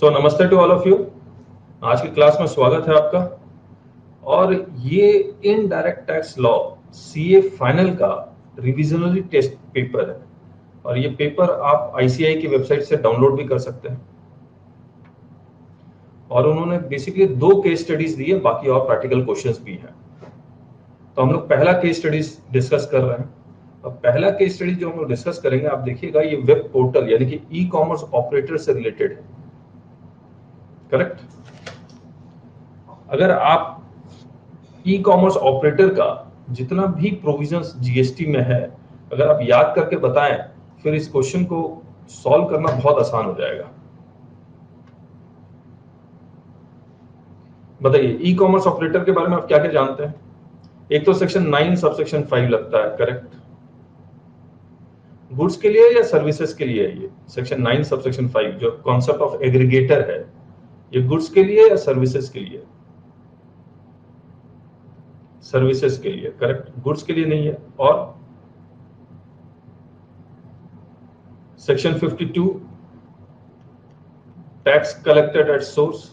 सो नमस्ते to all of you. आज की क्लास में स्वागत है आपका। और ये indirect tax law CA final का रिविजनरी टेस्ट पेपर है और ये पेपर आप आईसीआई की वेबसाइट से डाउनलोड भी कर सकते हैं। और उन्होंने बेसिकली 2 केस स्टडीज दी है, बाकी और प्रैक्टिकल क्वेश्चंस भी हैं। तो हम लोग पहला केस स्टडीज डिस्कस कर रहे हैं। अब पहला केस स्टडी जो हम लोग डिस्कस करेंगे, आप देखिएगा, ये वेब पोर्टल यानी कि ई कॉमर्स ऑपरेटर से रिलेटेड है। करेक्ट। अगर आप ई कॉमर्स ऑपरेटर का जितना भी प्रोविजंस जीएसटी में है, अगर आप याद करके बताएं, फिर इस क्वेश्चन को सॉल्व करना बहुत आसान हो जाएगा। बताइए, ई कॉमर्स ऑपरेटर के बारे में आप क्या क्या जानते हैं? एक तो सेक्शन 9 सबसेक्शन 5 लगता है। करेक्ट। गुड्स के लिए या सर्विसेज के लिए? ये सेक्शन 9 सबसेक्शन 5 जो कॉन्सेप्ट ऑफ एग्रीगेटर है, ये गुड्स के लिए या सर्विसेज के लिए? सर्विसेज के लिए। करेक्ट। गुड्स के लिए नहीं है। और section 52 tax collected at source.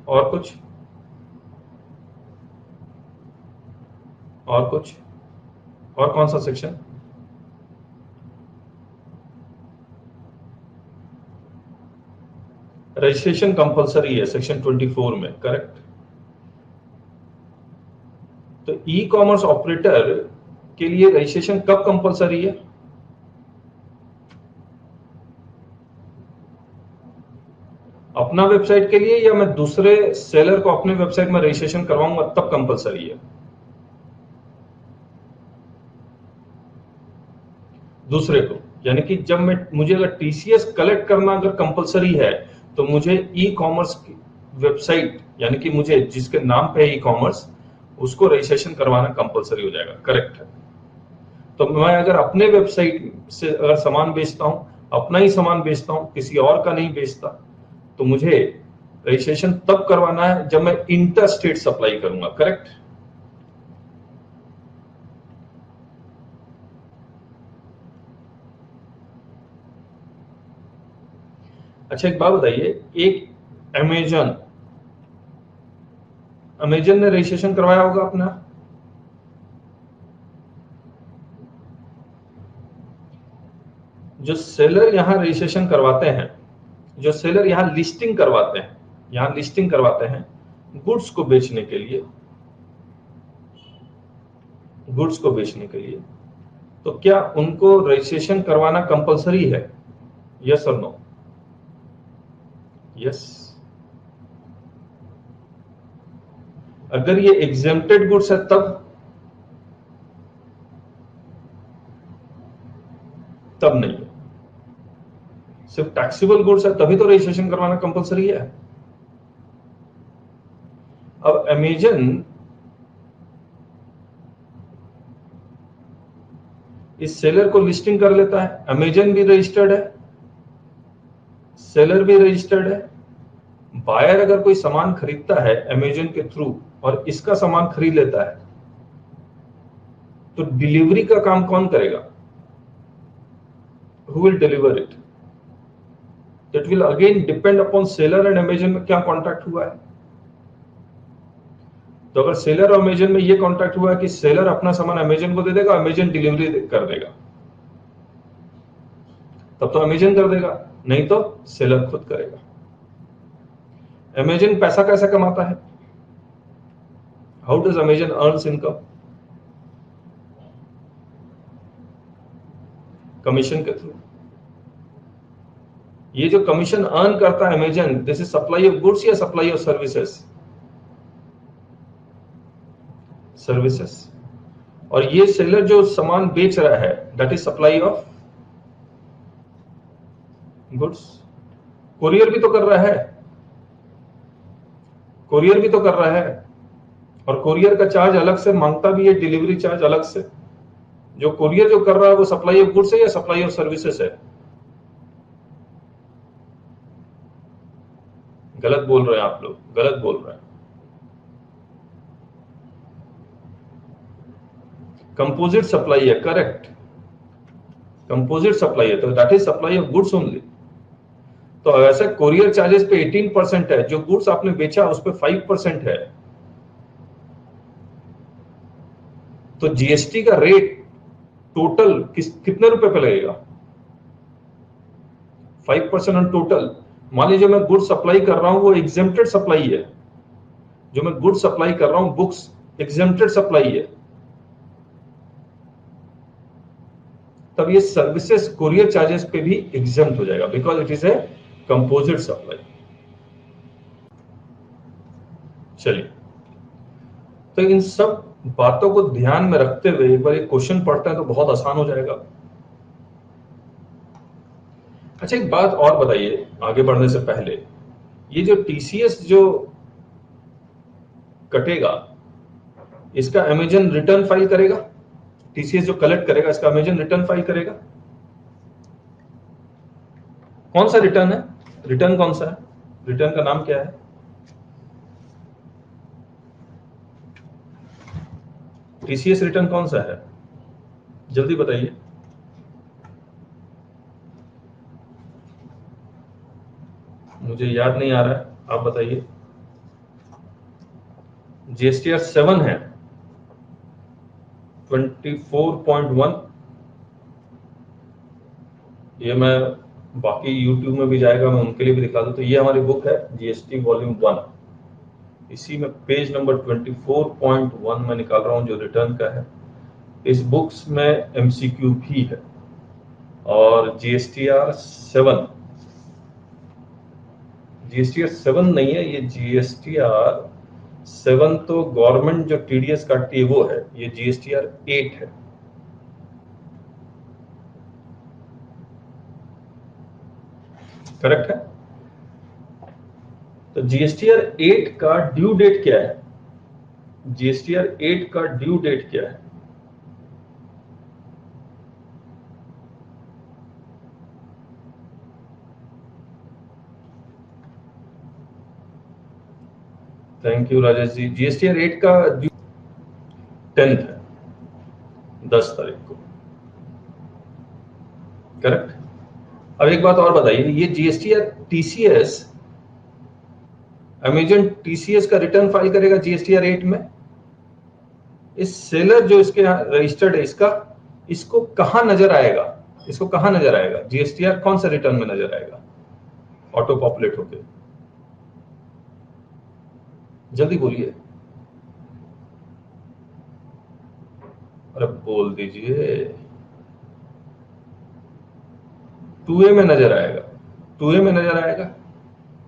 और कुछ? और कुछ? और कौन सा सेक्शन? रजिस्ट्रेशन कंपलसरी है सेक्शन 24 में। करेक्ट। तो ई कॉमर्स ऑपरेटर के लिए रजिस्ट्रेशन कब कंपलसरी है? अपना वेबसाइट के लिए या मैं दूसरे सेलर को अपने वेबसाइट में रजिस्ट्रेशन करवाऊंगा तब कंपलसरी है? दूसरे को, यानी कि जब मुझे अगर टीसीएस कलेक्ट करना अगर कंपलसरी है तो मुझे ई कॉमर्स वेबसाइट यानी कि मुझे जिसके नाम पे ई कॉमर्स उसको रजिस्ट्रेशन करवाना कंपलसरी हो जाएगा। करेक्ट है। तो मैं अगर अपने वेबसाइट से अगर सामान बेचता हूं, अपना ही सामान बेचता हूं, किसी और का नहीं बेचता, तो मुझे रजिस्ट्रेशन तब करवाना है जब मैं इंटर स्टेट सप्लाई करूंगा। करेक्ट। अच्छा, एक बात बताइए, एक अमेजन ने रजिस्ट्रेशन करवाया होगा अपना। जो सेलर यहां रजिस्ट्रेशन करवाते हैं, जो सेलर यहां लिस्टिंग करवाते हैं गुड्स को बेचने के लिए, तो क्या उनको रजिस्ट्रेशन करवाना कंपलसरी है? यस और नो? यस। अगर ये एग्जेम्प्टेड गुड्स है तब नहीं है। सिर्फ टैक्सेबल गुड्स है तभी तो रजिस्ट्रेशन करवाना कंपलसरी है। अब अमेजन इस सेलर को लिस्टिंग कर लेता है, अमेजन भी रजिस्टर्ड है, सेलर भी रजिस्टर्ड है। बायर अगर कोई सामान खरीदता है अमेजन के थ्रू और इसका सामान खरीद लेता है, तो डिलीवरी का काम कौन करेगा? Who will deliver it? That will again depend upon seller and Amazon में क्या कॉन्ट्रैक्ट हुआ है। तो अगर सेलर और अमेजन में ये कॉन्ट्रैक्ट हुआ है कि सेलर अपना सामान अमेजन को दे देगा, अमेजन डिलीवरी कर देगा, तब तो अमेजन कर देगा, नहीं तो सेलर खुद करेगा। अमेजन पैसा कैसे कमाता है? How does Amazon earns income? Commission के थ्रू। ये जो कमीशन अर्न करता है Amazon, this is supply of goods या सप्लाई ऑफ सर्विसेज? सर्विसेज। और ये सेलर जो सामान बेच रहा है, that is supply of goods. Courier भी तो कर रहा है, और कोरियर का चार्ज अलग से मांगता भी है, डिलीवरी चार्ज अलग से। जो कोरियर जो कर रहा है वो सप्लाई ऑफ गुड्स है या सप्लाई ऑफ सर्विसेज है? गलत बोल रहे हैं आप लोग, गलत बोल रहे हैं। कंपोजिट सप्लाई है। करेक्ट। कंपोजिट सप्लाई है, तो that is supply of goods only. तो ऐसे कोरियर चार्जेस पे 18% है, जो गुड्स आपने बेचा उस पे 5% है, तो जीएसटी का रेट टोटल कितने रुपए पे लगेगा? 5% ऑन टोटल। मान लीजिए मैं गुड्स सप्लाई कर रहा हूं, वो एग्जेम्प्टेड सप्लाई है, जो मैं गुड्स सप्लाई कर रहा हूं बुक्स एग्जेम्प्टेड सप्लाई है, तब ये सर्विसेज कोरियर चार्जेस पे भी एग्जेम्प्ट हो जाएगा, because it is a composite supply. चलिए, तो इन सब बातों को ध्यान में रखते हुए एक बार एक क्वेश्चन पढ़ते हैं तो बहुत आसान हो जाएगा। अच्छा, एक बात और बताइए आगे बढ़ने से पहले, ये जो टीसीएस जो कटेगा, इसका अमेजन रिटर्न फाइल करेगा? टीसीएस जो कलेक्ट करेगा इसका अमेजन रिटर्न फाइल करेगा? कौन सा रिटर्न है? रिटर्न कौन सा है? रिटर्न का नाम क्या है? टीसीएस रिटर्न कौन सा है? जल्दी बताइए। मुझे याद नहीं आ रहा है, आप बताइए। जीएसटीआर 7 है, 24.1। ये मैं बाकी यूट्यूब में भी जाएगा, मैं उनके लिए भी दिखा दूं। तो ये हमारी बुक है जीएसटी वॉल्यूम 1, इसी में पेज नंबर 24.1 में निकाल रहा हूं जो रिटर्न का है। इस बुक्स में एमसीक्यू भी है। और जीएसटीआर 7, जीएसटीआर 7 नहीं है, ये जीएसटीआर 7 तो गवर्नमेंट जो टीडीएस काटती है वो है, ये जीएसटीआर 8 है। करेक्ट है? तो जीएसटीआर 8 का ड्यू डेट क्या है? जीएसटीआर 8 का ड्यू डेट क्या है? Thank you Rajesh ji. GSTR 8 का ड्यू 10th है, 10 तारीख को। करेक्ट। अब एक बात और बताइए, ये जीएसटीआर टीसीएस, अमेजन टीसीएस का रिटर्न फाइल करेगा जीएसटीआर 8 में? इस सेलर जो इसके रजिस्टर्ड है, इसको कहां नजर आएगा? इसको कहां नजर आएगा? जीएसटीआर कौन सा रिटर्न में नजर आएगा ऑटो पॉपुलेट होके? जल्दी बोलिए, अरे बोल दीजिए। 2A में नजर आएगा, 2A में नजर आएगा।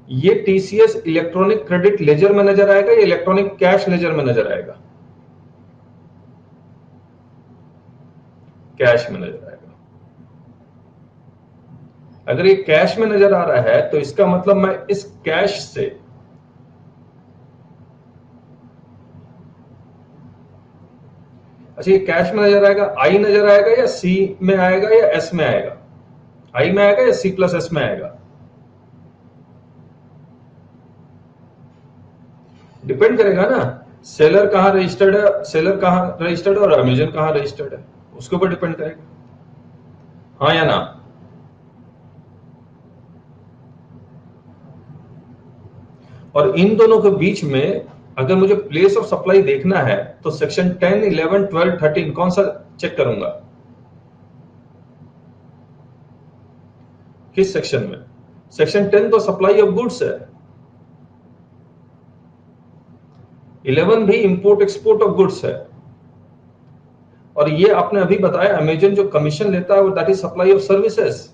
ये टीसीएस इलेक्ट्रॉनिक क्रेडिट लेजर में नजर आएगा या इलेक्ट्रॉनिक कैश लेजर में नजर आएगा? कैश में नजर आएगा। अगर ये कैश में नजर आ रहा है तो इसका मतलब मैं इस कैश से अच्छा, ये कैश में नजर आएगा, आई नजर आएगा या सी में आएगा या एस में आएगा? आई में आएगा या सी प्लस एस में आएगा? डिपेंड करेगा ना, सेलर कहां रजिस्टर्ड है, सेलर कहां रजिस्टर्ड है और अमेजन कहां रजिस्टर्ड है, उसके ऊपर डिपेंड करेगा। हाँ या ना? और इन दोनों के बीच में अगर मुझे प्लेस ऑफ सप्लाई देखना है तो सेक्शन 10, 11, 12, 13 कौन सा चेक करूंगा? किस सेक्शन में? सेक्शन 10 तो सप्लाई ऑफ गुड्स है, 11 भी इंपोर्ट एक्सपोर्ट ऑफ गुड्स है, और ये आपने अभी बताया अमेजन जो कमीशन लेता है that is supply of services,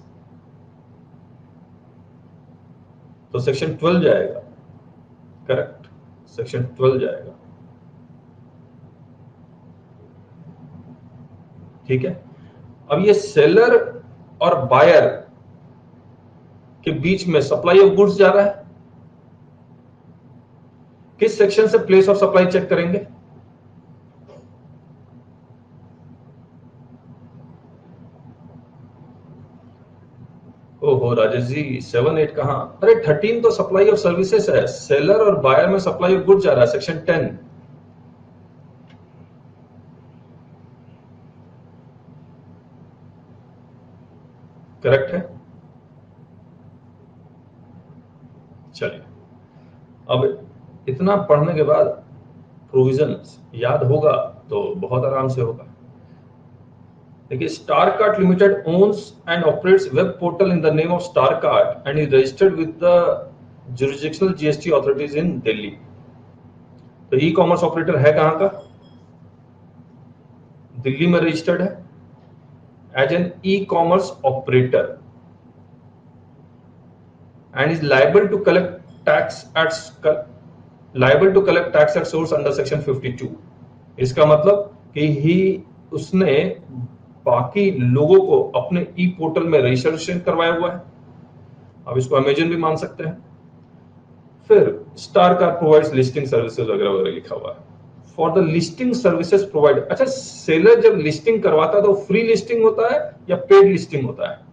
तो सेक्शन 12 जाएगा। करेक्ट, सेक्शन 12 जाएगा। ठीक है। अब ये सेलर और बायर के बीच में सप्लाई ऑफ गुड्स जा रहा है, किस सेक्शन से प्लेस ऑफ सप्लाई चेक करेंगे? ओहो राजेश जी, 7, 8 कहां? अरे 13 तो सप्लाई ऑफ सर्विसेज है, सेलर और बायर में सप्लाई ऑफ गुड्स जा रहा है, सेक्शन 10। करेक्ट है। चलिए, अब इतना पढ़ने के बाद प्रोविजन याद होगा तो बहुत आराम से होगा। देखिए, Starkart limited owns and operates web portal in the name of Starkart and is registered with the jurisdictional GST authorities in Delhi. तो ई कॉमर्स ऑपरेटर है कहां का? दिल्ली में रजिस्टर्ड है as an e commerce operator and is liable to collect tax at source under section 52। इसका मतलब कि उसने बाकी लोगों को अपने ई पोर्टल में रजिस्ट्रेशन करवाया हुआ है। अब इसको अमेजन भी मान सकते हैं। फिर स्टारकार्ट प्रोवाइड्स लिस्टिंग सर्विसेज वगैरह वगैरह लिखा हुआ है। For the listing services provide, अच्छा, सेलर जब लिस्टिंग करवाता है तो फ्री लिस्टिंग होता है या पेड लिस्टिंग होता है?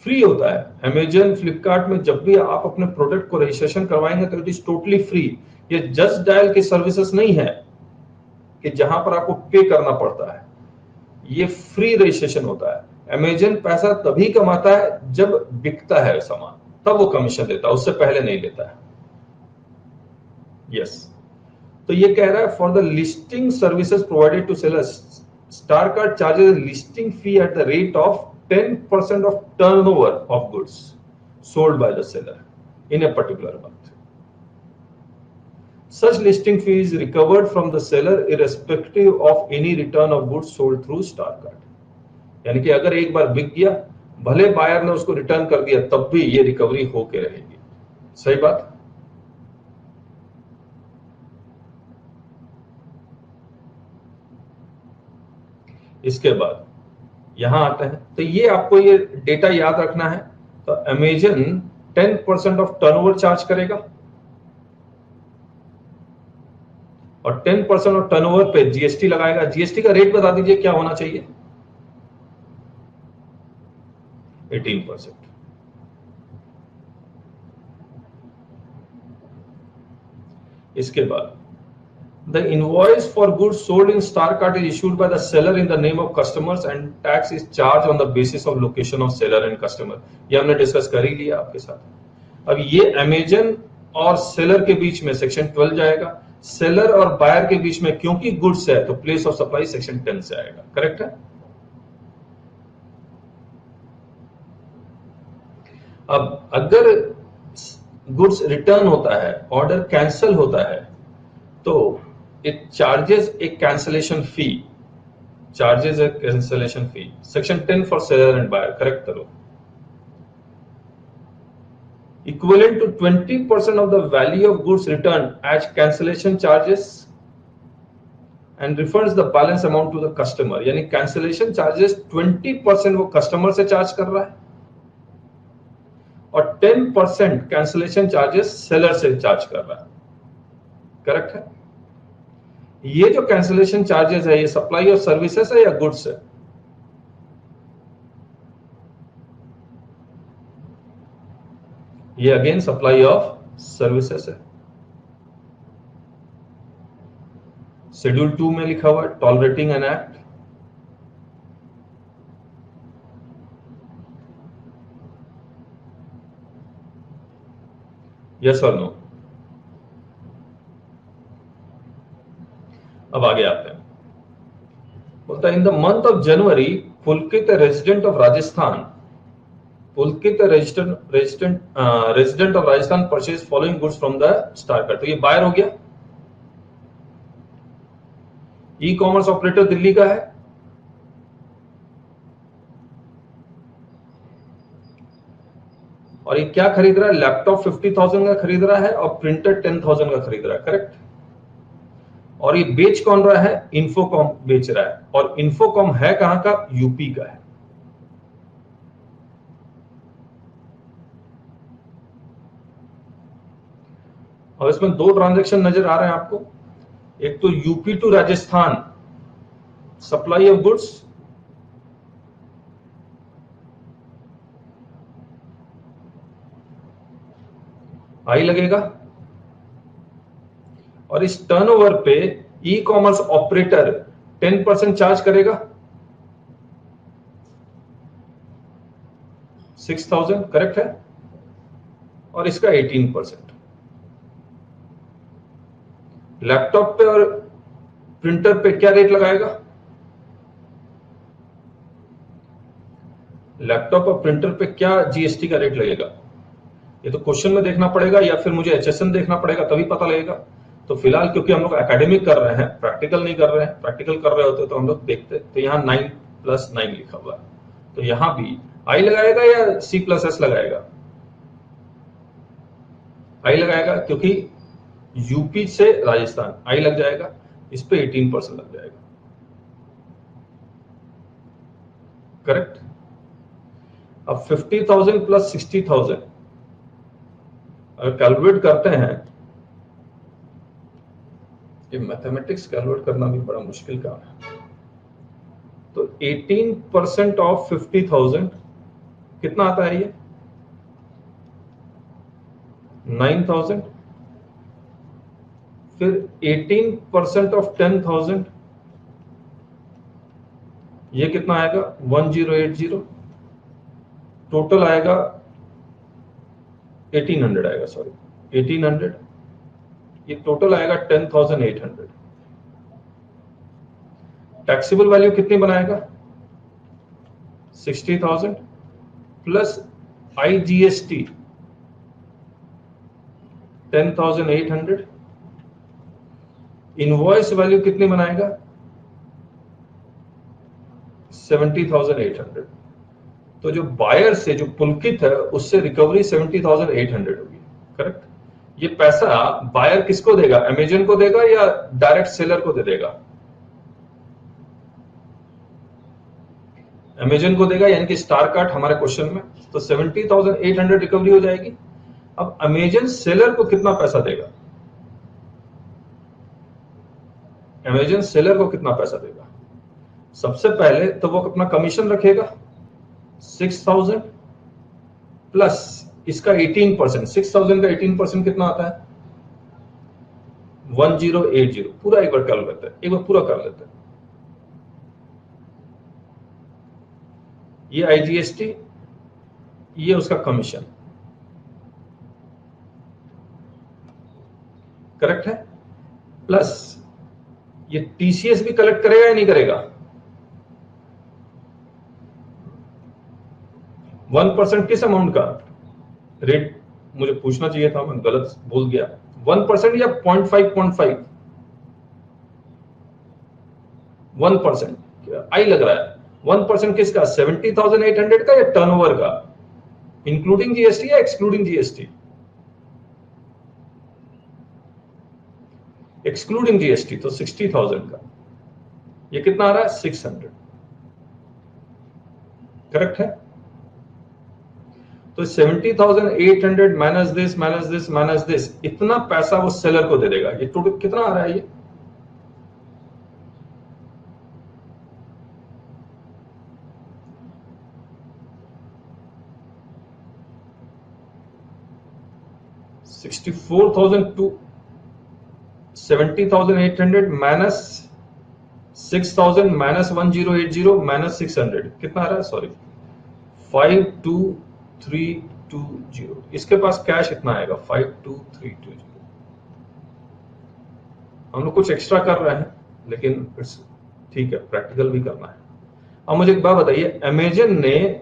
फ्री होता है। अमेजन, फ्लिपकार्ट में जब भी आप अपने प्रोडक्ट को रजिस्ट्रेशन करवाएंगे तो इट इज टोटली फ्री। ये जस्ट डायल की सर्विसेज नहीं है कि जहां पर आपको पे करना पड़ता है, ये फ्री रजिस्ट्रेशन होता है। अमेजन पैसा तभी कमाता है जब बिकता है सामान, तब वो कमीशन लेता है, उससे पहले नहीं लेता है। यस, तो ये कह रहा है for the listing services provided to sellers, Starkart charges listing fee at the rate of 10% of turnover of goods sold by the seller in a particular month. Such listing fee is recovered from the seller irrespective of any return of goods sold through StarCard। यानी कि अगर एक बार बिक गया, भले buyer ने उसको return कर दिया, तब भी ये रिकवरी होके रहेगी। सही बात? इसके बाद यहां आते हैं, तो ये आपको ये डेटा याद रखना है। तो अमेजन 10% ऑफ टर्नओवर चार्ज करेगा और 10% ऑफ टर्नओवर पे जीएसटी लगाएगा। जीएसटी का रेट बता दीजिए क्या होना चाहिए? 18%। इसके बाद the invoice for goods sold in StarCart is issued by the seller in the name of customers and tax is charged on the basis of location of seller and customer। ये हमने discuss कर ही लिया आपके साथ। अब ये Amazon और seller के बीच में सेक्शन 12 जाएगा, सेलर और बायर के बीच में क्योंकि गुड्स है तो प्लेस ऑफ सप्लाई सेक्शन 10 से आएगा। करेक्ट है? अब अगर गुड्स रिटर्न होता है, ऑर्डर कैंसिल होता है, तो it charges a cancellation fee, section 10 for seller and buyer। Correct करो। equivalent to 20% of the value of goods returned as cancellation charges and refunds the balance amount to the customer। यानी cancellation charges 20% वो customer से charge कर रहा है और 10% cancellation charges seller से charge कर रहा है। करेक्ट है? ये जो कैंसिलेशन चार्जेस है, ये सप्लाई ऑफ सर्विसेज है या गुड्स है? ये अगेन सप्लाई ऑफ सर्विसेज है। शेड्यूल 2 में लिखा हुआ है टॉलरेटिंग एन एक्ट। यस और नो? अब आगे आते हैं। बोलता है in the month of January Pulkit resident of Rajasthan purchase following goods from the Starkart. तो ये बायर हो गया। ई कॉमर्स ऑपरेटर दिल्ली का है, और ये क्या खरीद रहा है? लैपटॉप 50,000 का खरीद रहा है और प्रिंटर 10,000 का खरीद रहा है। करेक्ट? और ये बेच कौन रहा है? इन्फोकॉम बेच रहा है, और इन्फोकॉम है कहां का? यूपी का है। और इसमें दो ट्रांजैक्शन नजर आ रहे हैं आपको। एक तो UP to Rajasthan supply of goods, I लगेगा, और इस टर्नओवर पे ई कॉमर्स ऑपरेटर 10% चार्ज करेगा। 6000 करेक्ट है, और इसका 18%। लैपटॉप पे और प्रिंटर पे क्या रेट लगाएगा? लैपटॉप और प्रिंटर पे क्या जीएसटी का रेट लगेगा? ये तो क्वेश्चन में देखना पड़ेगा या फिर मुझे एचएसएन देखना पड़ेगा, तभी पता लगेगा। तो फिलहाल क्योंकि हम लोग एकेडमिक कर रहे हैं, प्रैक्टिकल नहीं कर रहे हैं, प्रैक्टिकल कर रहे होते तो हम लोग देखते। तो यहाँ 9+9 लिखा हुआ है, तो यहाँ भी आई लगाएगा या C+S लगाएगा? आई लगाएगा, क्योंकि यूपी से राजस्थान आई लग जाएगा, इस पे 18% लग जाएगा। करेक्ट। अब 50,000 प्लस 60,000 अगर कैलकुलेट करते हैं, ये मैथमेटिक्स कैलकुलेट करना भी बड़ा मुश्किल काम है। तो 18% ऑफ 50,000 कितना आता है? ये 9,000। फिर 18% ऑफ 10,000 ये कितना आएगा? 1080। टोटल आएगा 1800 आएगा, सॉरी 1800। ये टोटल आएगा 10,800। टैक्सेबल वैल्यू कितनी बनाएगा? 60,000 प्लस IGST 10,800। इनवॉइस वैल्यू कितनी बनाएगा? 70,800। तो जो बायर से, जो पुलकित है, उससे रिकवरी 70,800 होगी। करेक्ट। ये पैसा बायर किसको देगा? अमेजन को देगा या डायरेक्ट सेलर को दे देगा? अमेजन को देगा, यानी कि स्टार कार्ट हमारे क्वेश्चन में। तो 70,800 रिकवरी हो जाएगी। अब अमेजन सेलर को कितना पैसा देगा? अमेजन सेलर को कितना पैसा देगा? सबसे पहले तो वो अपना कमीशन रखेगा 6,000 प्लस इसका 18%। 6,000 का 18% कितना आता है? 1080। पूरा एक बार कर लेते हैं, एक बार पूरा कर लेते हैं। ये IGST, ये उसका कमीशन। करेक्ट है। प्लस ये TCS भी कलेक्ट करेगा या नहीं करेगा? 1% किस अमाउंट का रेट? मुझे पूछना चाहिए था, मैं गलत बोल गया। 1% या 0.5? 1% आई लग रहा है। 1% किसका? 70,800 का या टर्नओवर का? इंक्लूडिंग जीएसटी या एक्सक्लूडिंग जीएसटी? Excluding GST. तो 60,000 का ये कितना आ रहा है? 600। करेक्ट है। तो 70,800 minus this minus this minus this, इतना पैसा वो सेलर को दे देगा। ये टोटल कितना आ रहा है? ये $64,000 70,800 माइनस 6,000 माइनस 1080 माइनस 600 कितना आ रहा है? सॉरी 52,320। इसके पास कैश इतना आएगा 52,320। हम लोग कुछ एक्स्ट्रा कर रहे हैं, लेकिन ठीक है, प्रैक्टिकल भी करना है। अब मुझे एक बात बताइए, अमेजन ने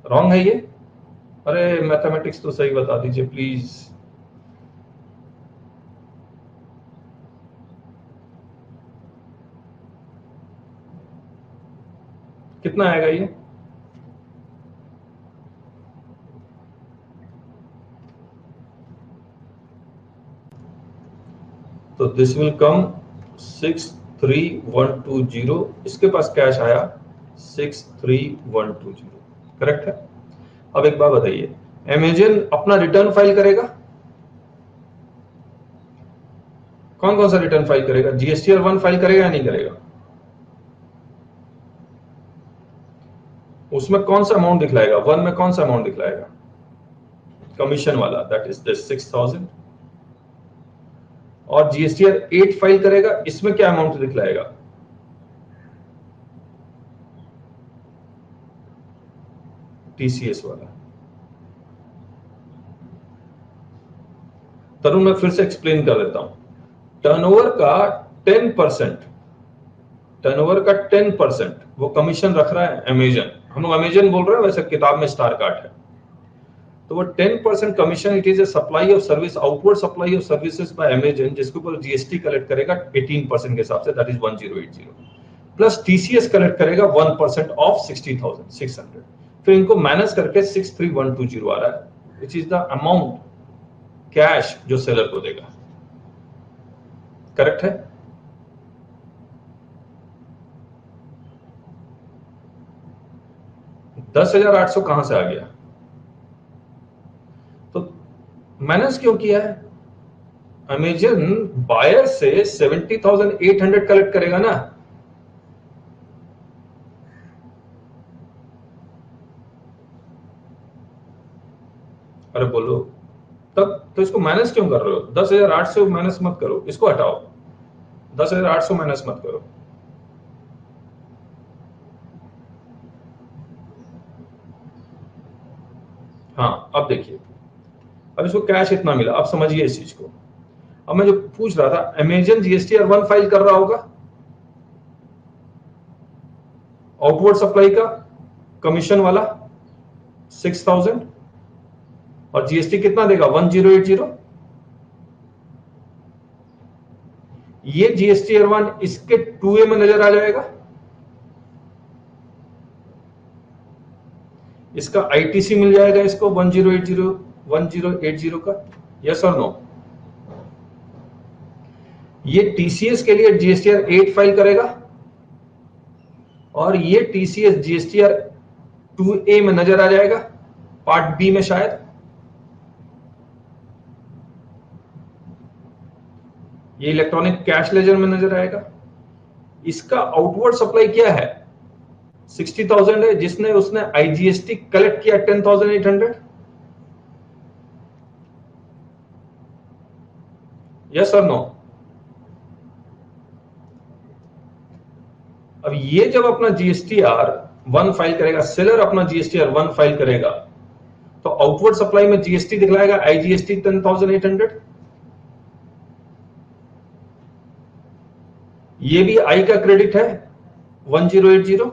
रॉन्ग है ये? अरे मैथमेटिक्स तो सही बता दीजिए प्लीज। कितना आएगा ये? तो दिस विल कम 63120। इसके पास कैश आया 63120। करेक्ट है। अब एक बात बताइए, अमेजन अपना रिटर्न फाइल करेगा? कौन कौन सा रिटर्न फाइल करेगा? GSTR 1 फाइल करेगा या नहीं करेगा? उसमें कौन सा अमाउंट दिखलाएगा? 1 में कौन सा अमाउंट दिखलाएगा? कमीशन वाला, दैट इज दिस 6,000। और GSTR 8 फाइल करेगा, इसमें क्या अमाउंट दिखलाएगा? टीसीएस वाला। तरुण मैं फिर से एक्सप्लेन कर देता हूं। टर्नओवर का 10%, टर्नओवर का 10% वो कमीशन रख रहा है अमेजन। हम लोग अमेजन बोल रहे हैं, वैसे किताब में स्टार कार्ट है। तो वो 10% commission, it is a supply of service, outward supply of services by Amazon, जिसके ऊपर जीएसटी कलेक्ट करेगा 18% के हिसाब से, that is 1080, plus TCS collect करेगा 1% ऑफ 60,600। फिर इनको माइनस करके 63120 आ रहा है, which is the amount cash जो सेलर को देगा। करेक्ट है? $10,800 कहां से आ गया? तो माइनस क्यों किया है? अमेजन बायर से 70,800 कलेक्ट करेगा ना। अरे बोलो, तब तो इसको माइनस क्यों कर रहे हो? 10,800 माइनस मत करो, इसको हटाओ। 10,800 माइनस मत करो। हाँ, अब देखिए, अब इसको कैश इतना मिला, अब समझिए इस चीज को। अब मैं जो पूछ रहा था, अमेजन जीएसटीआर 1 फाइल कर रहा होगा, आउटवर्ड सप्लाई का कमीशन वाला 6,000, और जीएसटी कितना देगा? 1080। ये जीएसटीआर 1 इसके 2A में नजर आ जाएगा। इसका आईटीसी मिल जाएगा इसको 1080 का। यस और नो? ये टीसीएस के लिए जीएसटीआर 8 फाइल करेगा, और ये टीसीएस जीएसटीआर 2A में नजर आ जाएगा, पार्ट बी में शायद। ये इलेक्ट्रॉनिक कैश लेजर में नजर आएगा। इसका आउटवर्ड सप्लाई क्या है? 60,000 है, जिसने उसने आईजीएसटी कलेक्ट किया 10,800। यस और नो? अब ये जब अपना जीएसटीआर 1 फाइल करेगा, सेलर अपना जीएसटीआर 1 फाइल करेगा, तो आउटवर्ड सप्लाई में जीएसटी दिखलाएगा आईजीएसटी 10,800। ये भी आई का क्रेडिट है 1080।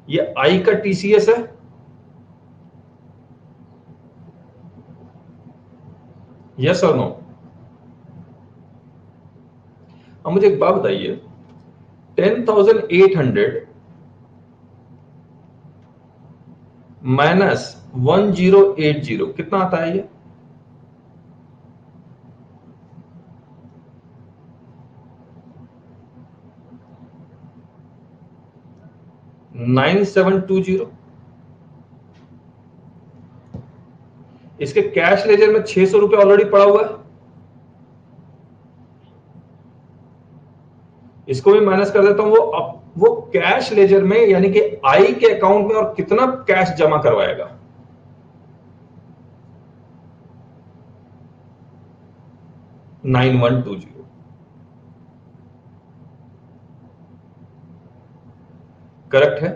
ये आई का टीसीएस है। यस और नो? अब मुझे एक बात बताइए, 10,800 माइनस 1080 कितना आता है? ये 9720। इसके कैश लेजर में 600 रुपए ऑलरेडी पड़ा हुआ है, इसको भी माइनस कर देता हूं। वो कैश लेजर में यानी कि आई के अकाउंट में और कितना कैश जमा करवाएगा? 9120। करेक्ट है?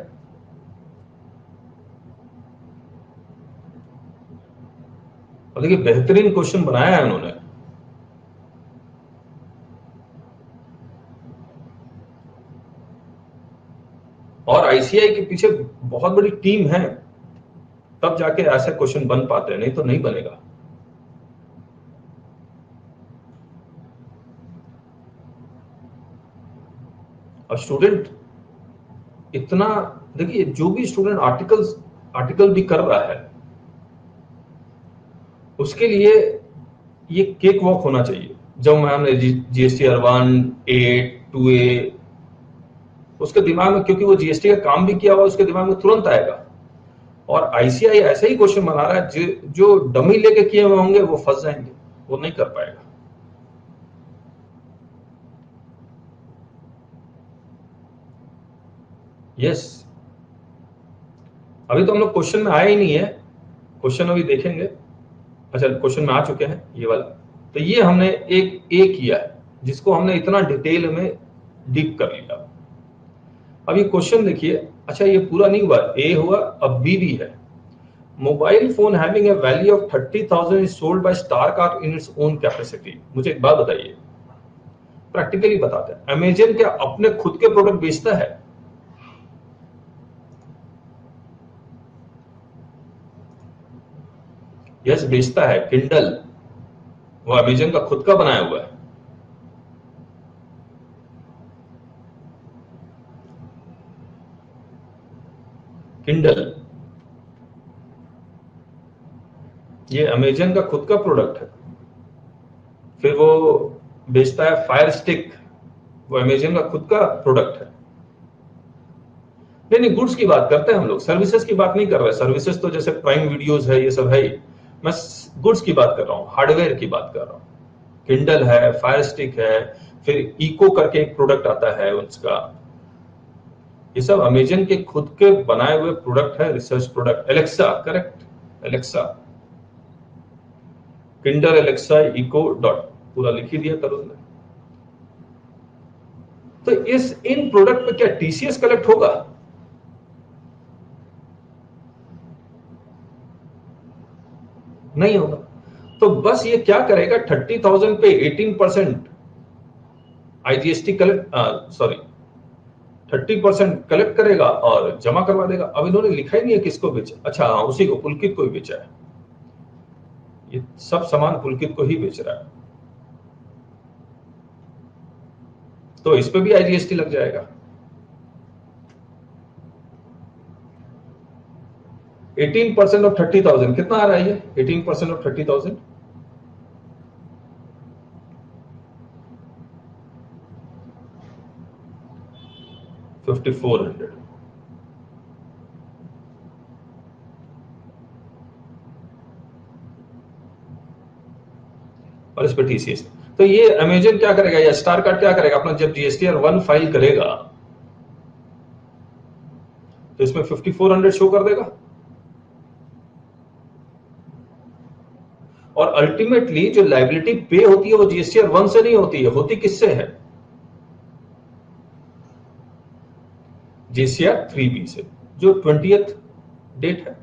और देखिए, बेहतरीन क्वेश्चन बनाया है उन्होंने। और आईसीआई के पीछे बहुत बड़ी टीम है, तब जाके ऐसे क्वेश्चन बन पाते हैं, नहीं तो नहीं बनेगा। और स्टूडेंट इतना, देखिए, जो भी स्टूडेंट आर्टिकल भी कर रहा है, उसके लिए ये केक वॉक होना चाहिए। जब हमने जीएसटीआर 1, 8, 2A, उसके दिमाग में, क्योंकि वो जीएसटी का काम भी किया हुआ, उसके दिमाग में तुरंत आएगा। और आईसीआई ऐसे ही क्वेश्चन बना रहा है, जो डमी लेके किए हुए होंगे वो फंस जाएंगे, वो नहीं कर पाएगा। यस, अभी तो हम लोग क्वेश्चन में आए ही नहीं है, क्वेश्चन अभी देखेंगे। अच्छा, क्वेश्चन में आ चुके हैं ये वाला। तो ये हमने एक किया है, जिसको हमने इतना डिटेल में डीप कर लिया। अब ये क्वेश्चन देखिए, अच्छा ये पूरा नहीं हुआ, ए हुआ, अब बी भी है। Mobile phone having a value of 30,000 is sold by Starkart in its own capacity. मुझे एक बात बताइए, प्रैक्टिकली बताते हैं, अमेजन क्या अपने खुद के प्रोडक्ट बेचता है? यस बेचता है। किंडल वो अमेजन का खुद का बनाया हुआ है। किंडल ये अमेजन का खुद का प्रोडक्ट है। फिर वो बेचता है फायर स्टिक, वो अमेजन का खुद का प्रोडक्ट है। नहीं नहीं, गुड्स की बात करते हैं हम लोग, सर्विसेज की बात नहीं कर रहे। सर्विसेज तो जैसे प्राइम वीडियोस है, ये सब है ही। मैं गुड्स की बात कर रहा हूँ, हार्डवेयर की बात कर रहा हूँ। किंडल है, फायर स्टिक है, फिर इको करके एक प्रोडक्ट आता है उसका। ये सब अमेजन के खुद के बनाए हुए प्रोडक्ट है, research product. Alexa, correct, Alexa, Kindle, Alexa, Echo Dot, पूरा लिख ही दिया तरुण ने। तो इस इन प्रोडक्ट पे क्या टीसीएस कलेक्ट होगा? नहीं होगा। तो बस ये क्या करेगा, 30,000 पे 18% आईजीएसटी कलेक्ट, सॉरी 30% कलेक्ट करेगा और जमा करवा देगा। अब इन्होंने लिखा ही नहीं है किसको बेचा। अच्छा हाँ, उसी को, पुलकित को ही बेचा है। ये सब सामान पुलकित को ही बेच रहा है, तो इस पे भी आईजीएसटी लग जाएगा। 18% ऑफ 30,000 कितना आ रहा है ये? 18% ऑफ 30,000 5400। और इस पे टीसीएस। तो ये अमेजन क्या करेगा या स्टार कार्ड क्या करेगा, अपना जब जीएसटीआर 1 फाइल करेगा तो इसमें 5400 शो कर देगा। और अल्टीमेटली जो लायबिलिटी पे होती है वो जीएसटीआर 1 से नहीं होती है, होती किससे है? जीएसटीआर 3B से, जो 20th डेट है।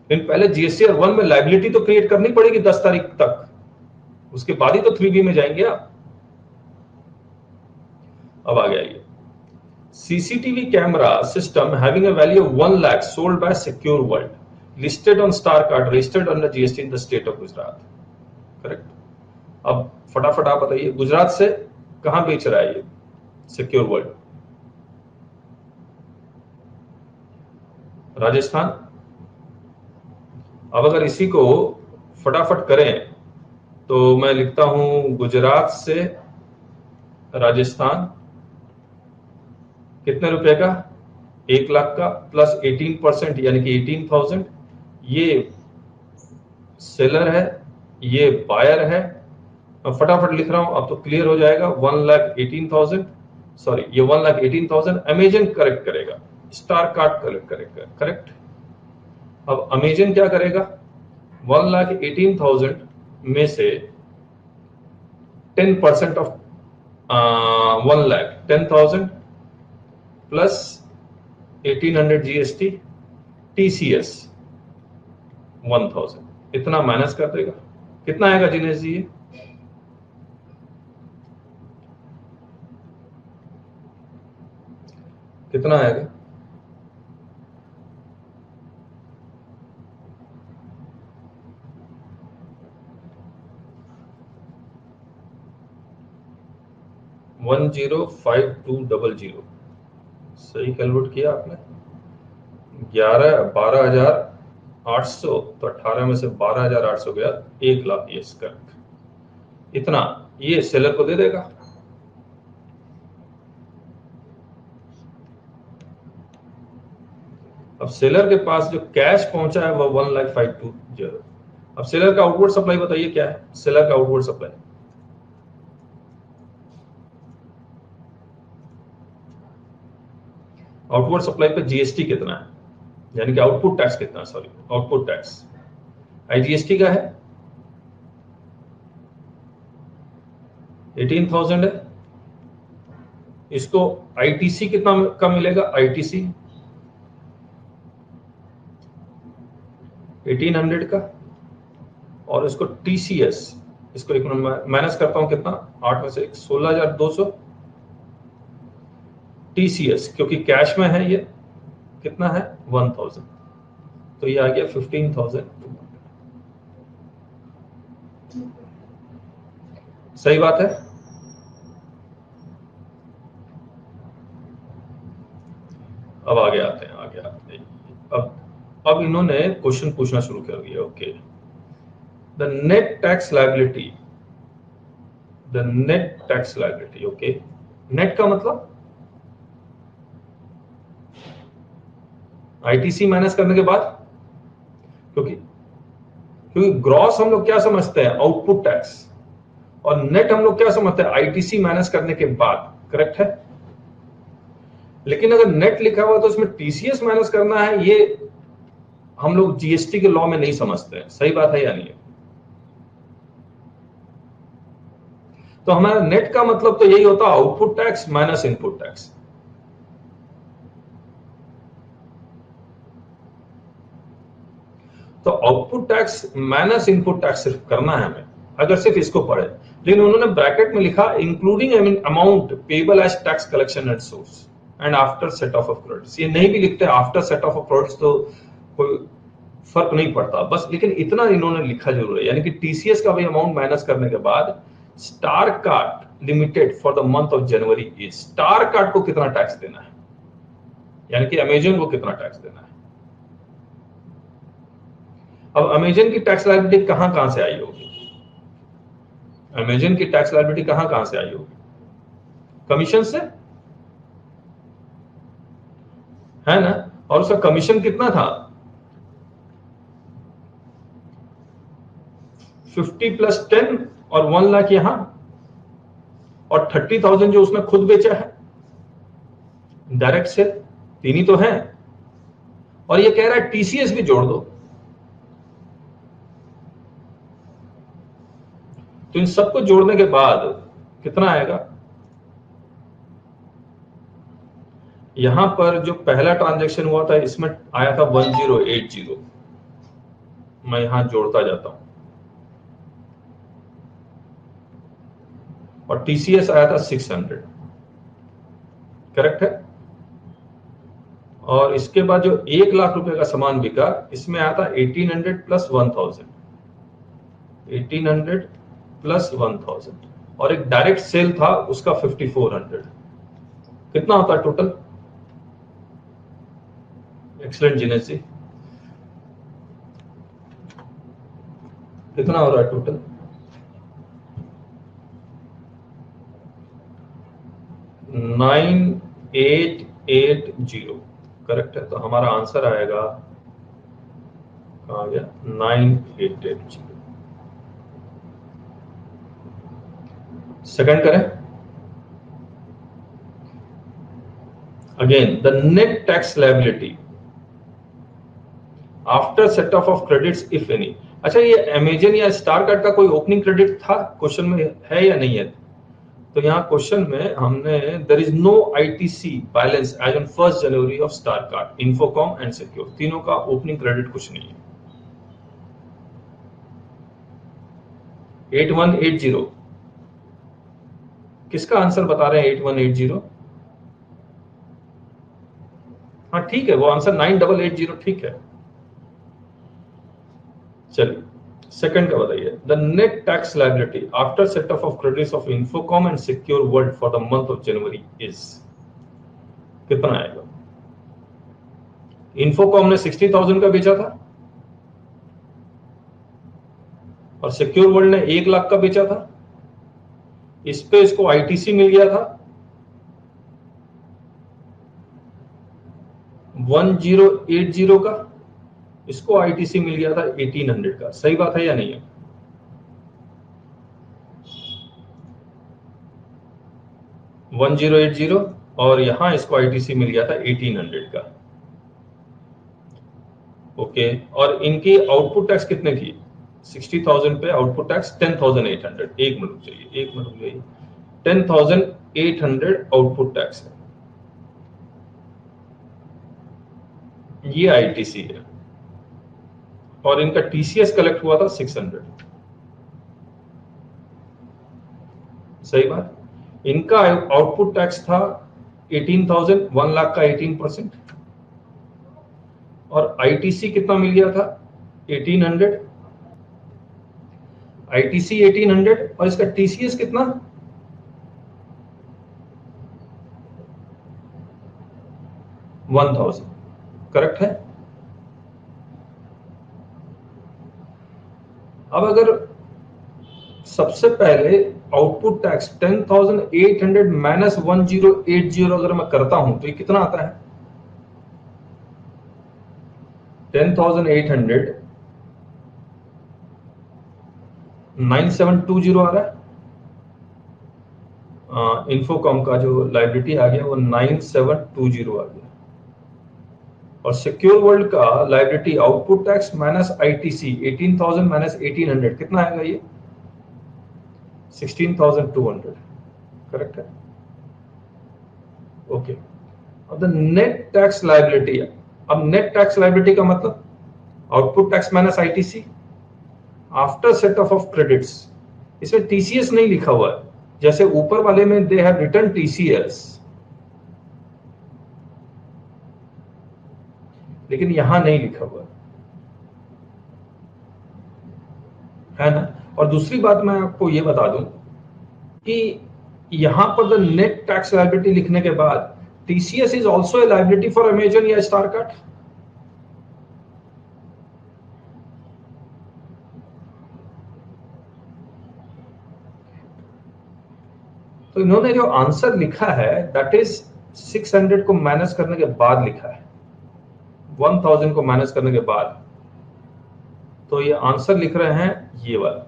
लेकिन पहले जीएसटीआर 1 में लायबिलिटी तो क्रिएट करनी पड़ेगी 10 तारीख तक, उसके बाद ही तो 3B में जाएंगे आप। अब आ गया ये CCTV camera system having a value of 1 lakh sold by secure world listed on star card registered under GST in the state of Gujarat. Correct. अब फटाफट आप बताइए, गुजरात से कहां बेच रहा है ये सिक्योर वर्ल्ड? राजस्थान। अब अगर इसी को फटाफट करें तो मैं लिखता हूं गुजरात से राजस्थान, कितने रुपए का? 1 लाख का, प्लस 18% यानी कि 18,000। ये सेलर है, ये बायर है। मैं फटाफट लिख रहा हूं, अब तो क्लियर हो जाएगा। 1,18,000, सॉरी ये 1,18,000 अमेजन करेक्ट करेगा, स्टार कार्ड कलेक्ट करेगा। करेक्ट। अब अमेजन क्या करेगा, 1,18,000 में से 10% of 1 lakh, 10,000 plus 1,800 GST, TCS 1,000, इतना माइनस कर देगा। कितना आएगा जिनेश जी? कितना आएगा? वन 105200। सही कैलकुलेट किया आपने। 12,800, तो 18 में से 12,800 गया, 1 लाख। ये करेक्ट। इतना ये सेलर को दे देगा। अब सेलर के पास जो कैश पहुंचा है वो 1,05,20। अब सेलर का आउटवर्ड सप्लाई बताइए क्या है? सेलर का आउटवर्ड सप्लाई, आउटवर्ड सप्लाई पे जीएसटी कितना है, यानी कि आउटपुट टैक्स कितना है, सॉरी आउटपुट टैक्स आईजीएसटी का है 18,000 है। इसको आईटीसी कितना का मिलेगा? आईटीसी 1800 का, और इसको टीसीएस, इसको एक मिनट माइनस करता हूं, कितना 8 में से 16,200 टीसीएस, क्योंकि कैश में है ये, कितना है 1000, तो ये आ गया 15,200। सही बात है। अब आगे आते हैं, आगे आते हैं। अब इन्होंने क्वेश्चन पूछना शुरू कर दिया। Okay, the net tax liability, the net tax liability. Okay, net का मतलब आईटीसी माइनस करने के बाद, क्योंकि ग्रॉस हम लोग क्या समझते हैं, आउटपुट टैक्स, और नेट हम लोग क्या समझते हैं, आईटीसी माइनस करने के बाद। करेक्ट है। लेकिन अगर नेट लिखा हुआ तो उसमें टीसीएस माइनस करना है, ये हम लोग जीएसटी के लॉ में नहीं समझते हैं। सही बात है या नहीं है? तो हमारा नेट का मतलब तो यही होता है, output tax minus input tax. तो output tax minus input tax सिर्फ करना है हमें, अगर सिर्फ इसको पढ़े। लेकिन उन्होंने ब्रैकेट में लिखा including amount payable as tax collection at source and after set off credits. ये नहीं भी लिखते आफ्टर सेट ऑफ क्रेडिट्स तो कोई फर्क नहीं पड़ता, बस लेकिन इतना इन्होंने लिखा जरूर है, यानी कि टीसीएस का भी अमाउंट माइनस करने के बाद star card limited for the month of January is, star card को कितना टैक्स देना है, यानी कि अमेजन को कितना टैक्स देना है। अब अमेजन की टैक्स लायबिलिटी कहां से आई होगी, अमेजन की टैक्स लायबिलिटी कहां से आई होगी, कमीशन से, है ना। और उसका कमीशन कितना था, 50 + 10 और 1 लाख यहां, और 30,000 जो उसने खुद बेचा है डायरेक्ट से, 3 ही तो है। और ये कह रहा है टीसीएस भी जोड़ दो, तो इन सबको जोड़ने के बाद कितना आएगा। यहां पर जो पहला ट्रांजैक्शन हुआ था इसमें आया था 1080, मैं यहां जोड़ता जाता हूं, और टीसीएस आया था 600। करेक्ट है। और इसके बाद जो 1 लाख रुपए का सामान बिका, इसमें आया था 1800 + 1000, 1800 + 1000, और एक डायरेक्ट सेल था उसका 5400। कितना होता है टोटल? एक्सलेंट जिनेश जी, कितना हो रहा है टोटल? 9880। करेक्ट है। तो हमारा आंसर आएगा, कहाँ गया, 9880। सेकंड करें। Again the net tax liability after set off credits if any. अच्छा, ये अमेजन या स्टार कार्ड का कोई ओपनिंग क्रेडिट था क्वेश्चन में, है या नहीं है? तो यहाँ क्वेश्चन में हमने there is no ITC balance as on 1 January of Star Card, Infocom and Secure, तीनों का ओपनिंग क्रेडिट कुछ नहीं है। 8180 किसका आंसर बता रहे हैं? 8180, हाँ ठीक है, वो आंसर 9880 ठीक है। चलिए सेकंड का बताइए, the net tax liability after set off credits of Infocom and secure world for the month of January is, कितना आएगा? इन्फोकॉम ने 60,000 का बेचा था, और सिक्योर वर्ल्ड ने 1 लाख का बेचा था। इस पे इसको आईटीसी मिल गया था 1080 का, इसको आईटीसी मिल गया था 1800 का। सही बात है या नहीं है? $1080, और यहां इसको आईटीसी मिल गया था 1800 का। ओके, और इनकी आउटपुट टैक्स कितने थी? 60,000 पे आउटपुट टैक्स 10,800। एक मिनट चाहिए, एक मिनट चाहिए। 10,800 आउटपुट टैक्स है, ये आईटीसी है। और इनका टीसीएस कलेक्ट हुआ था 600। सही बात। इनका आउटपुट टैक्स था 18,000, 1 लाख का 18%। और आईटीसी कितना मिल गया था? 1800। आईटीसी 1800 और इसका टीसीएस कितना? 1000। करेक्ट है। अब अगर सबसे पहले आउटपुट टैक्स 10,800 माइनस 1080 अगर मैं करता हूं तो ये कितना आता है? 10,800 9720 आ रहा है। इन्फोकॉम का जो लाइबिलिटी आ गया वो 9720 आ गया। और सिक्योर वर्ल्ड का liability output tax minus ITC 18,000 minus 1800 कितना आएगा? ये 16,200। करेक्ट है। ओके। अब द नेट टैक्स लाइबिलिटी। अब नेट टैक्स लाइबिलिटी का मतलब output tax minus ITC after set off credits. इसमें टीसीएस नहीं लिखा हुआ है, जैसे ऊपर वाले में दे हैव रिटर्न टीसीएस, लेकिन यहां नहीं लिखा हुआ है ना। और दूसरी बात मैं आपको ये बता दूं कि यहां पर द नेट टैक्स लायबिलिटी लिखने के बाद TCS is also a liability for Amazon या स्टारकार्ट। तो इन्होंने जो आंसर लिखा है दैट इज 600 को माइनस करने के बाद लिखा है, 1000 को माइनस करने के बाद। तो ये आंसर लिख रहे हैं ये वाला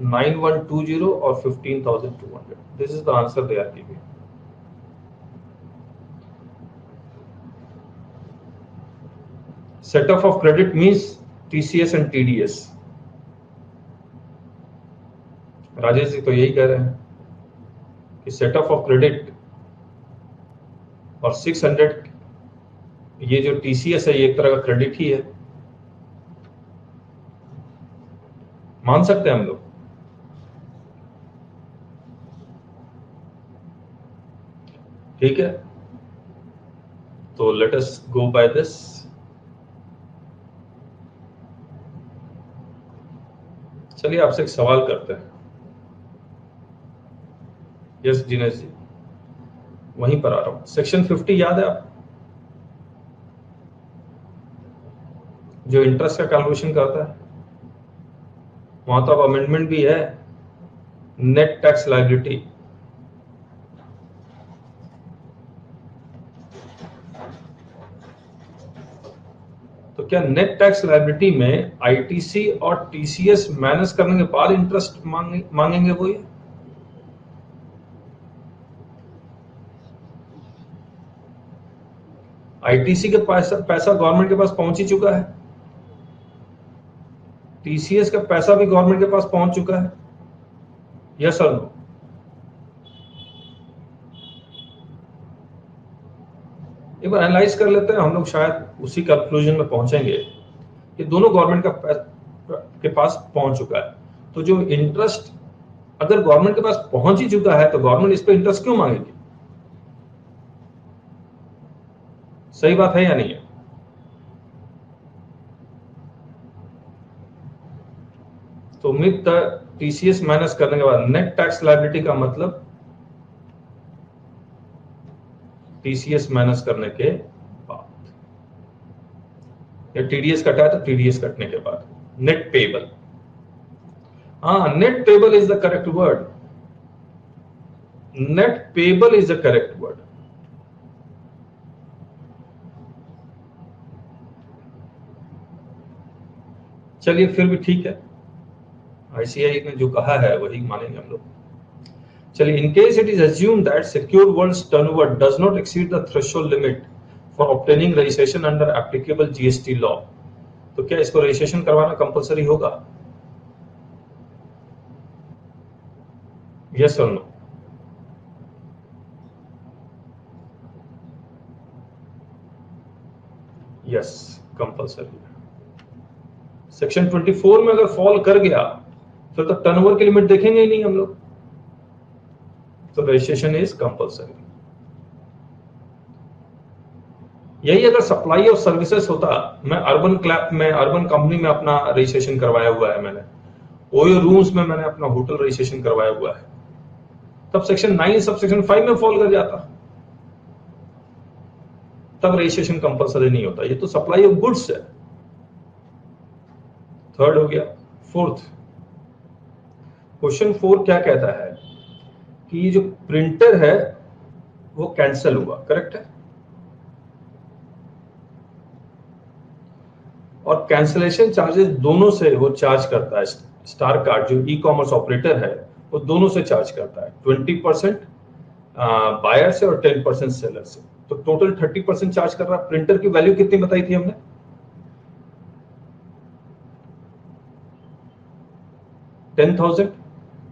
9120 और 15,200। This is the answer they are giving. Set off credit means TCS and TDS. Rajesh ji तो यही कह रहे हैं कि सेट ऑफ क्रेडिट और 600 ये जो टीसीएस है ये एक तरह का क्रेडिट ही है, मान सकते हैं हम लोग। ठीक है, तो let us go by this. चलिए आपसे एक सवाल करते हैं। यस जिनेश जी, वहीं पर आ रहा हूं। सेक्शन 50 याद है आप, जो इंटरेस्ट का कैलकुलेशन करता है? वहां तो अब अमेंडमेंट भी है, नेट टैक्स लायबिलिटी। तो क्या नेट टैक्स लायबिलिटी में आईटीसी और टीसीएस माइनस करने के बाद इंटरेस्ट मांगेंगे वो? ये आईटीसी के पैसा गवर्नमेंट के पास पहुंच ही चुका है, टीसीएस का पैसा भी गवर्नमेंट के पास पहुंच चुका है। यस और नो? एक बार एनालाइज कर लेते हैं हम लोग, शायद उसी कंक्लूजन में पहुंचेंगे कि दोनों गवर्नमेंट के पास पहुंच चुका है। तो जो इंटरेस्ट अगर गवर्नमेंट के पास पहुंच ही चुका है तो गवर्नमेंट इस पे इंटरेस्ट क्यों मांगेगी? सही बात है या नहीं है? तो उम्मीद टीसीएस माइनस करने के बाद नेट टैक्स लायबिलिटी का मतलब टीसीएस माइनस करने के बाद, या टीडीएस कटा है तो टीडीएस कटने के बाद नेट पेबल। हाँ, net payable is the correct word. Net payable is the correct word. चलिए फिर भी ठीक है, आईसीआई ने जो कहा है वही मानेंगे हम लोग। चलिए, in case it is assumed that secure world's turnover does not exceed the threshold limit for obtaining registration under applicable GST law, तो क्या इसको रजिस्ट्रेशन करवाना कंपलसरी होगा? यस और नो? यस, कंपलसरी है। सेक्शन 24 में अगर फॉल कर गया फिर तो टर्नओवर की लिमिट देखेंगे ही नहीं हम लोग, तो रजिस्ट्रेशन इज कंपल्सरी। यही अगर सप्लाई ऑफ सर्विसेज होता, मैं अर्बन कंपनी में अपना रजिस्ट्रेशन करवाया हुआ है मैंने, ओयो रूम्स में मैंने अपना होटल रजिस्ट्रेशन करवाया हुआ है, तब सेक्शन 9 सब सेक्शन 5 में फॉल कर जाता, तब रजिस्ट्रेशन कंपल्सरी नहीं होता। ये तो सप्लाई ऑफ गुड्स है। थर्ड हो गया। फोर्थ, क्वेश्चन 4 क्या कहता है कि ये जो प्रिंटर है वो कैंसिल हुआ, करेक्ट है, और कैंसिलेशन चार्जेस दोनों से वो चार्ज करता है। स्टार कार्ड जो ई कॉमर्स ऑपरेटर है वो दोनों से चार्ज करता है, 20% बायर से और 10% सेलर से, तो टोटल 30% चार्ज कर रहा है। प्रिंटर की वैल्यू कितनी बताई थी हमने? 10,000।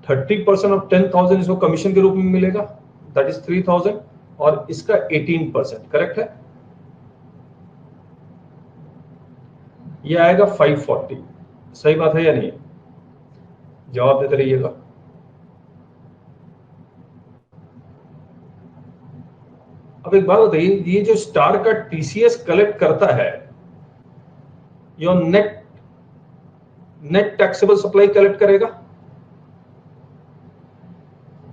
30% ऑफ 10,000 इसको कमीशन के रूप में मिलेगा, दैट इज 3,000, और इसका 18%, करेक्ट है। ये आएगा 540। सही बात है या नहीं? जवाब देते रहिएगा। अब एक बात बताइए, ये जो स्टार का टीसीएस कलेक्ट करता है, ये नेट टैक्सेबल सप्लाई कलेक्ट करेगा।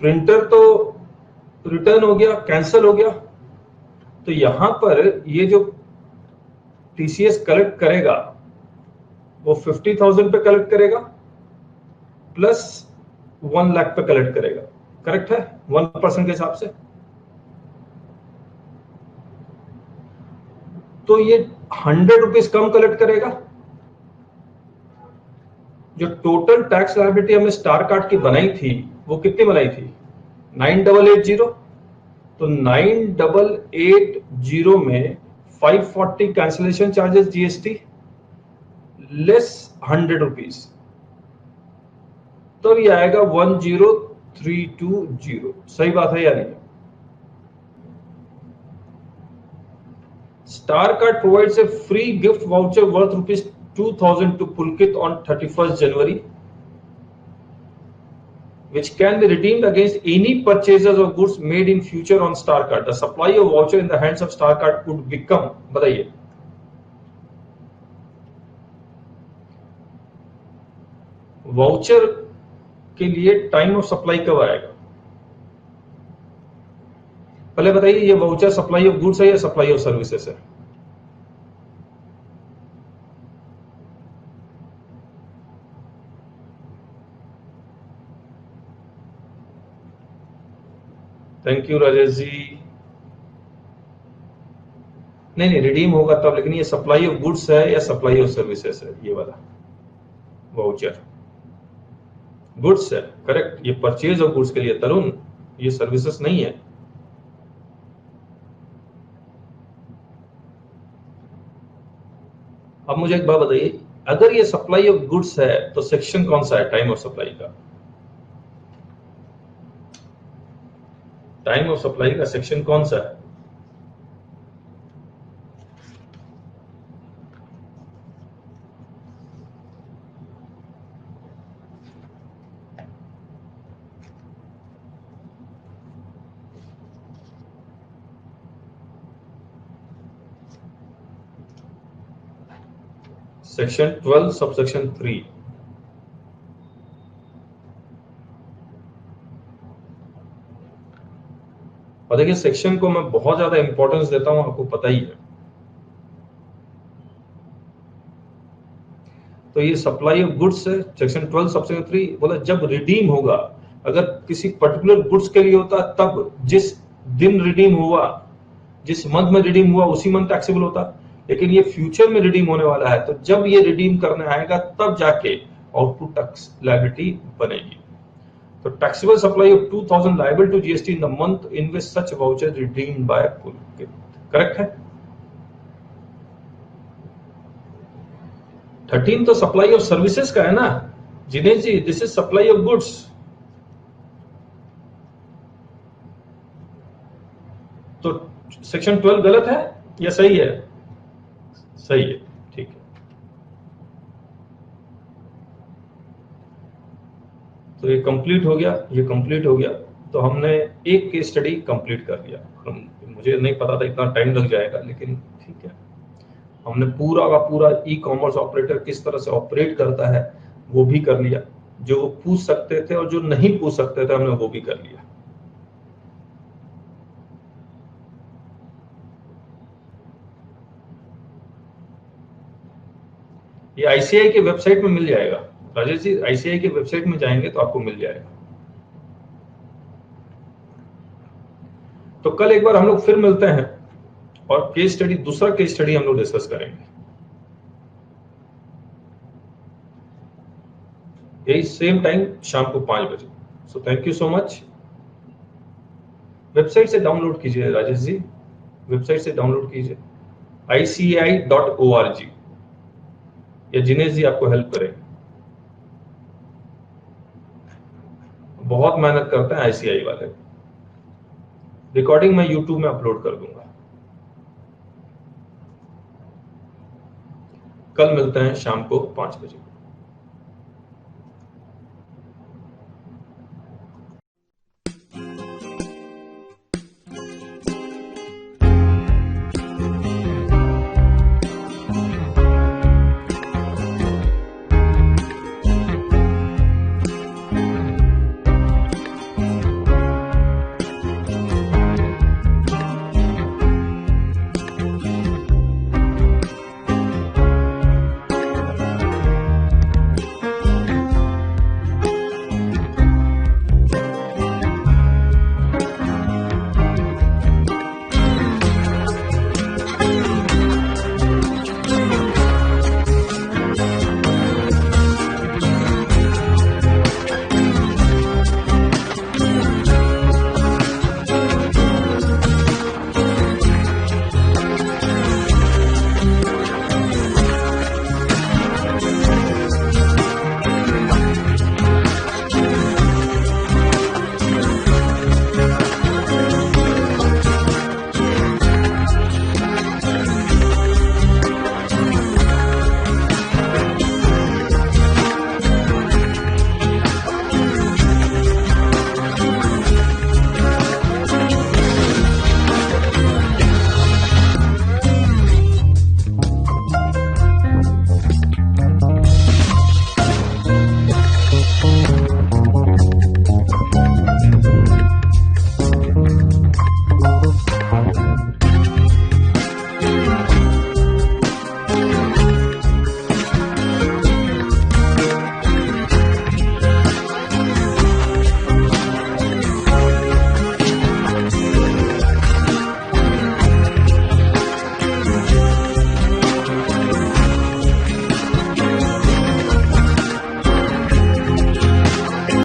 प्रिंटर तो रिटर्न हो गया, कैंसिल हो गया, तो यहां पर ये जो टीसीएस कलेक्ट करेगा वो 50,000 पे कलेक्ट करेगा प्लस 1 लाख पे कलेक्ट करेगा, करेक्ट है, 1% के हिसाब से। तो ये 100 रुपीज कम कलेक्ट करेगा। जो टोटल टैक्स लायबिलिटी हमने स्टार कार्ड की बनाई थी वो कितनी बनाई थी? 9880। तो 9880 में 540 cancellation charges GST less 100 rupees, तो ये आएगा 10320। सही बात है या नहीं? Star card provides a free gift voucher worth ₹2,000 to Pulkit on 31st January, which can be redeemed against any purchases of goods made in future on Star Card. The supply of voucher in the hands of Star Card could become, बताइए, voucher के लिए time of supply कब आएगा? पहले बताइए, ये voucher supply of goods है या सप्लाई ऑफ सर्विसेज है? थैंक यू राजेश जी। नहीं, रिडीम होगा तब, लेकिन ये सप्लाई ऑफ गुड्स है या सप्लाई ऑफ सर्विसेज है? ये वाला वाउचर गुड्स है, करेक्ट। ये परचेज ऑफ गुड्स के लिए तरुण, ये सर्विसेज नहीं है। अब मुझे एक बात बताइए, अगर ये सप्लाई ऑफ गुड्स है तो सेक्शन कौन सा है टाइम ऑफ सप्लाई का? टाइम ऑफ सप्लाई का सेक्शन कौन सा है? Section 12 subsection 3। और देखिए, सेक्शन को मैं बहुत ज्यादा इंपॉर्टेंस देता हूं, आपको पता ही है। तो ये सप्लाई ऑफ गुड्स है, सेक्शन 12 सबसेक्शन 3 बोला जब रिडीम होगा, अगर किसी पर्टिकुलर गुड्स के लिए होता तब जिस दिन रिडीम हुआ, जिस मंथ में रिडीम हुआ उसी मंथ टैक्सेबल होता, लेकिन ये फ्यूचर में रिडीम होने वाला है, तो जब ये रिडीम करने आएगा तब जाके आउटपुट टैक्स लायबिलिटी बनेगी। तो taxable supply of 2,000 liable to GST in the month in which such voucher redeemed by Pulkit, correct है। 13 तो सप्लाई ऑफ सर्विसेज का है ना Jinesh ji, this is supply of goods. तो सेक्शन 12 गलत है या सही है? सही है, ठीक है। ये कंप्लीट हो गया, ये कंप्लीट हो गया। तो हमने एक केस स्टडी कंप्लीट कर लिया। मुझे नहीं पता था इतना टाइम लग जाएगा, लेकिन ठीक है, हमने पूरा का पूरा ई कॉमर्स ऑपरेटर किस तरह से ऑपरेट करता है वो भी कर लिया। जो वो पूछ सकते थे और जो नहीं पूछ सकते थे हमने वो भी कर लिया। ये आईसीआई के वेबसाइट में मिल जाएगा राजेश जी, आईसीआई के वेबसाइट में जाएंगे तो आपको मिल जाएगा। तो कल एक बार हम लोग फिर मिलते हैं और केस स्टडी, दूसरा केस स्टडी हम लोग डिस्कस करेंगे, यही सेम टाइम शाम को 5 बजे। So thank you so much. Website से डाउनलोड कीजिए राजेश जी, वेबसाइट से डाउनलोड कीजिए ICAI.org, या जिनेश जी आपको हेल्प करेंगे। बहुत मेहनत करते हैं आईसीआई वाले। रिकॉर्डिंग मैं यूट्यूब में अपलोड कर दूंगा। कल मिलते हैं शाम को 5 बजे।